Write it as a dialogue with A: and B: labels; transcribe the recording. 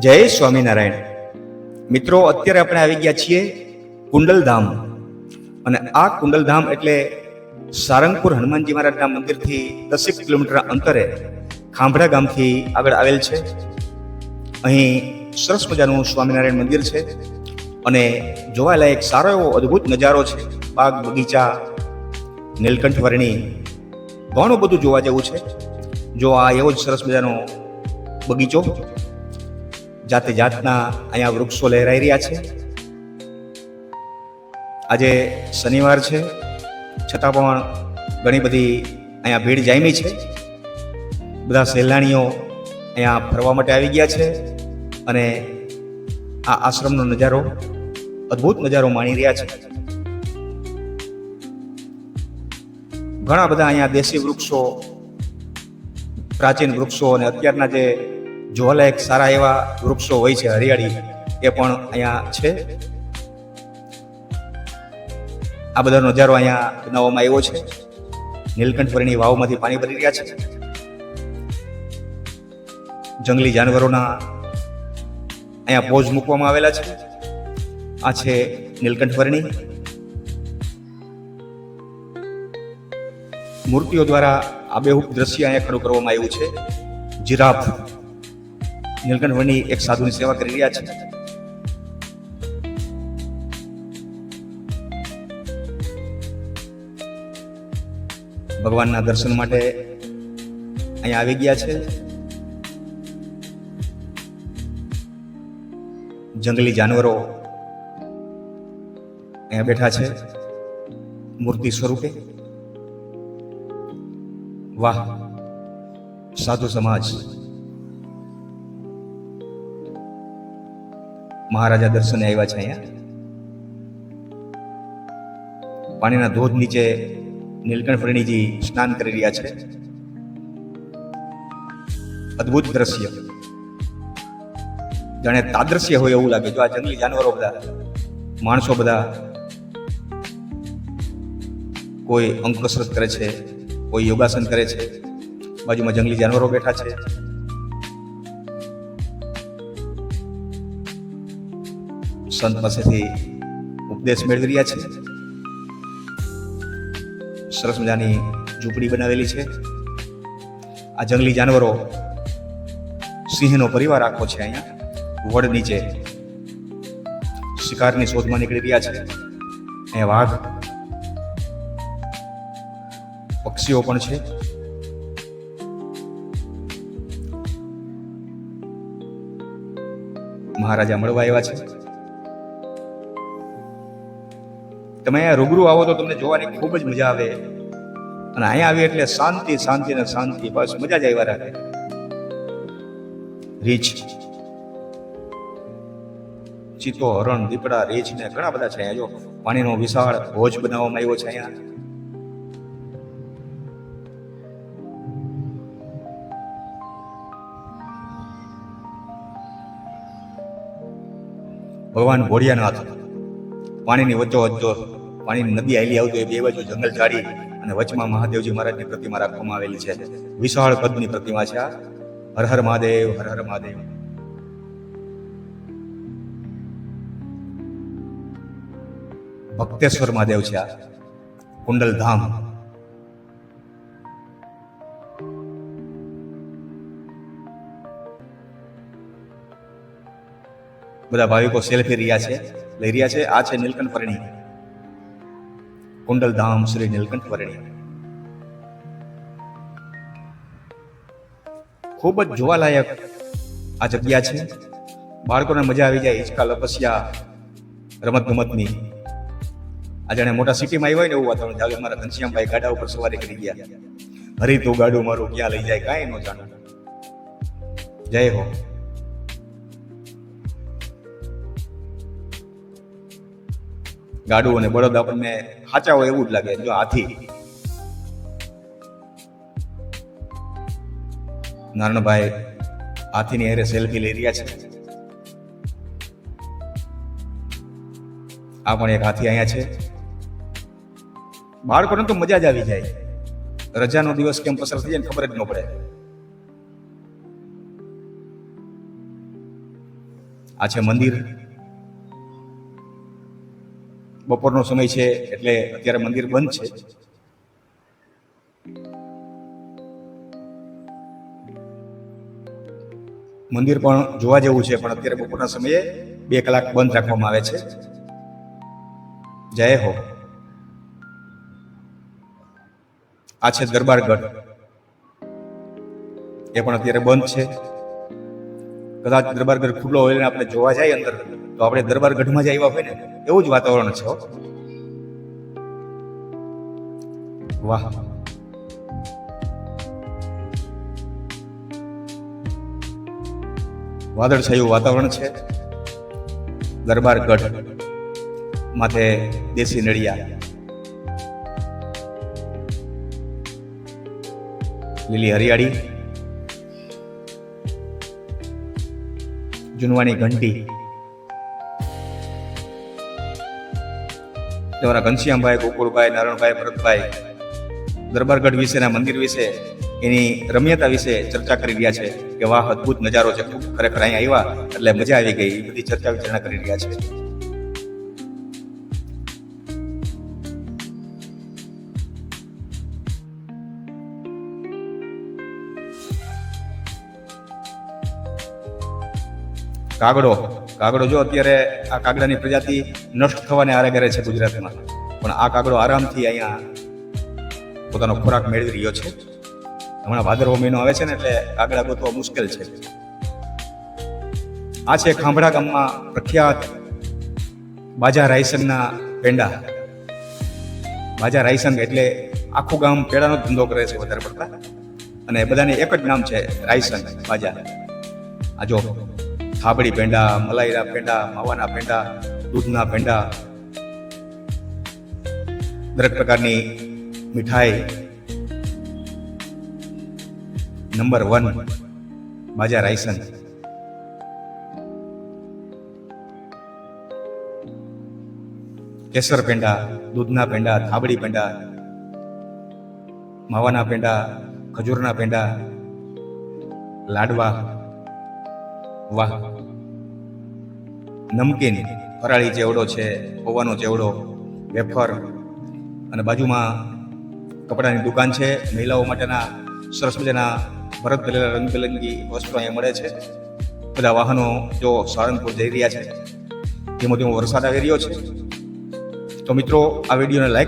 A: જય સ્વામિનારાયણ. મિત્રો, અત્યારે આપણે આવી ગયા છીએ કુંડલધામ. અને આ કુંડલધામ એટલે સારંગપુર હનુમાનજી મહારાજના મંદિરથી 10 કિલોમીટર અંતરે ખાંભડા ગામથી આગળ આવેલ છે. અહીં સરસ મજાનું સ્વામિનારાયણ મંદિર છે અને જોવાલાયક સારો એવો અદ્ભુત નજારો છે. બાગ બગીચા, નીલકંઠ વર્ણી, ઘણું બધું જોવા જેવું છે. જો આ એવો જ સરસ મજાનો બગીચો, જાતે જાતના અહીંયા વૃક્ષો લહેરાઈ રહ્યા છે. આજે શનિવાર છે છતાં પણ ઘણી બધી અહીંયા ભીડ જામી છે. બધા સહેલાણીઓ અહીંયા ફરવા માટે આવી ગયા છે અને આ આશ્રમનો નજારો, અદ્ભુત નજારો માણી રહ્યા છે. ઘણા બધા અહીંયા દેશી વૃક્ષો, પ્રાચીન વૃક્ષો અને અત્યારના જે જોવાલાયક સારા એવા વૃક્ષો હોય છે, હરિયાળી, એ પણ અહીંયા છે. આ બધાનો નજારો અહીંયા બનાવવામાં આવ્યો છે. નીલકંઠ વર્ણી વાવમાંથી પાણી ભરી રહ્યા છે. જંગલી જાનવરોના અહીંયા પોઝ મૂકવામાં આવેલા છે. આ છે નીલકંઠ વર્ણી. મૂર્તિઓ દ્વારા આબેહૂબ દ્રશ્ય અહીંયા ખડું કરવામાં આવ્યું છે. જીરાફ નીલકંઠ વર્ણી એક સાધુની સેવા કરી રહ્યા છે. ભગવાનના દર્શન માટે અહીંયા આવી ગયા છે. જંગલી જાનવરો અહીંયા બેઠા છે મૂર્તિ સ્વરૂપે. વાહ, સાધુ સમાજ. મહારાજા દર્શને આવ્યા છે. અહીંયા પાણીના ધોધ નીચે નીલકંઠ વર્ણીજી સ્નાન કરી રહ્યા છે. અદ્ભુત દ્રશ્ય, જાણે તાદ્રશ્ય હોય એવું લાગે. જો આ જંગલી જાનવરો બધા, માણસો બધા, કોઈ અંગ કસરત કરે છે, કોઈ યોગાસન કરે છે. બાજુમાં જંગલી જાનવરો બેઠા છે. સંત પાસેથી ઉપદેશ મેળવી રહ્યા છે. સરસ મજાની ઝૂંપડી બનાવેલી છે. આ જંગલી જાનવરો, સિંહનો પરિવાર આખો છે. અહીંયા વડ નીચે શિકારની શોધમાં નીકળી રહ્યા છે. અહીંયા વાઘ, પક્ષીઓ પણ છે. મહારાજા મળવા આવ્યા છે. તમે અહીંયા રૂબરૂ આવો તો તમને જોવાની ખૂબ જ મજા આવે. અને અહીંયા આવી એટલે શાંતિ, શાંતિ ને શાંતિ. બસ મજા જ આવ્યા રાખે. રીંછ, ચિત્તો, હરણ, દીપડા, રીંછ ને ઘણા બધા છે અહીંયા. જો પાણીનો વિશાળ ભોજ બનાવવામાં આવ્યો છે. અહીંયા ભગવાન ભોળિયાનાથ પાણીની વચ્ચો પાણીની નદી આવેલી આવતી હોય. બે બાજુ જંગલ ઝાડી અને વચમાં મહાદેવજી મહારાજની પ્રતિમા રાખવામાં આવેલી છે. વિશાળ કદની પ્રતિમા છે. આ હર હર મહાદેવ, હર હર મહાદેવ. ભક્તેશ્વર મહાદેવ છે. આ કુંડલધામ. બધા ભાવિકો સેલ્ફી લઈ રહ્યા છે. આ છે નીલકંઠ વર્ણી, કુંડલધામ શ્રી નીલકંઠ વર્ણી. ખૂબ જ જોવાલાયક આ જગ્યા છે. બાળકોને મજા આવી જાય. હિંચકા, લપસ્યા, રમત ગમતની. આ જાણે મોટા સિટીમાં આવ્યા હોય ને એવું વાતાવરણ. ચાલો, મારા ઘનશ્યામભાઈ ગાડા ઉપર સવારી કરી ગયા. હરી તું ગાડું મારું ક્યાં લઈ જાય કાંઈ ન જાણું. જય હો. ગાડું અને બળદ આપણને સાચા હોય એવું જ લાગે. જો હાથી, નારણભાઈ હાથીની હારે સેલ્ફી લઈ રહ્યા છે. આ પણ એક હાથી અહીંયા છે. બાળકોને તો મજા જ આવી જાય. રજાનો દિવસ કેમ પસાર થઈ જાય ખબર જ ન પડે. આ છે મંદિર. બપોરનો સમય છે એટલે અત્યારે મંદિર બંધ છે. મંદિર પણ જોવા જેવું છે, પણ અત્યારે બપોરના સમયે 2 કલાક બંધ રાખવામાં આવે છે. જય હો. આ છે દરબારગઢ, એ પણ અત્યારે બંધ છે. કદાચ દરબારગઢ ખુલ્લો હોય ને આપણે જોવા જઈએ અંદર, તો આપણે દરબારગઢમાં જ આવ્યા હોય ને એવું જ વાતાવરણ છે. વાહ. વાદળછાયું વાતાવરણ છે. દરબારગઢ માથે દેશી નળિયા, લીલી હરિયાળી, જુનવાની ઘંટી. તમારા ઘનશ્યામભાઈ, ગોકુળભાઈ, નારાયણભાઈ, ભરતભાઈ દરબારગઢ વિશેના મંદિર વિશે, એની રમ્યતા વિશે ચર્ચા કરી રહ્યા છે કે વાહ, અદ્ભુત નજારો છે, ખૂબ ખરેખર અહીંયા આવ્યા એટલે મજા આવી ગઈ. એ બધી ચર્ચા વિચારણા કરી રહ્યા છે. કાગડો જો અત્યારે આ કાગડાની પ્રજાતિ નષ્ટ થવાને આરે કરે છે ગુજરાતમાં, પણ આ કાગડો આરામથી અહીંયા પોતાનો ખોરાક મેળવી રહ્યો છે. હમણાં ભાદરવો મહિનો આવે છે ને એટલે કાગડા ગોતવા મુશ્કેલ છે. આ છે ખાંભડા ગામમાં પ્રખ્યાત બાજા રાયસંગના પેંડા. બાજા રાયસંગ એટલે આખું ગામ પેડાનો ધંધો કરે છે વધારે પડતા, અને બધાને એક જ નામ છે, રાયસંગ બાજા. આ જો થાબડી પેંડા, મલાઈના પેંડા, માવાના પેંડા, દૂધના પેંડા, દરેક પ્રકારની મીઠાઈ. નંબર 1 બાજા રાયસંગ. કેસર પેંડા, દૂધના પેંડા, થાબડી પેંડા, માવાના પેંડા, ખજૂરના પેંડા, લાડવા. વાહ. નમકીન, ફરાળી ચેવડો છે, પૌવાનો ચેવડો, વેફર, અને બાજુમાં કપડાની દુકાન છે. મહિલાઓ માટેના સરસ મજાના ભરત ભરેલા રંગબેરંગી વસ્ત્રો અહીંયા મળે છે. બધા વાહનો જો સારંગપુર જઈ રહ્યા છે. ધીમો ધીમો વરસાદ આવી રહ્યો છે. તો મિત્રો, આ વિડીયોને લાઈક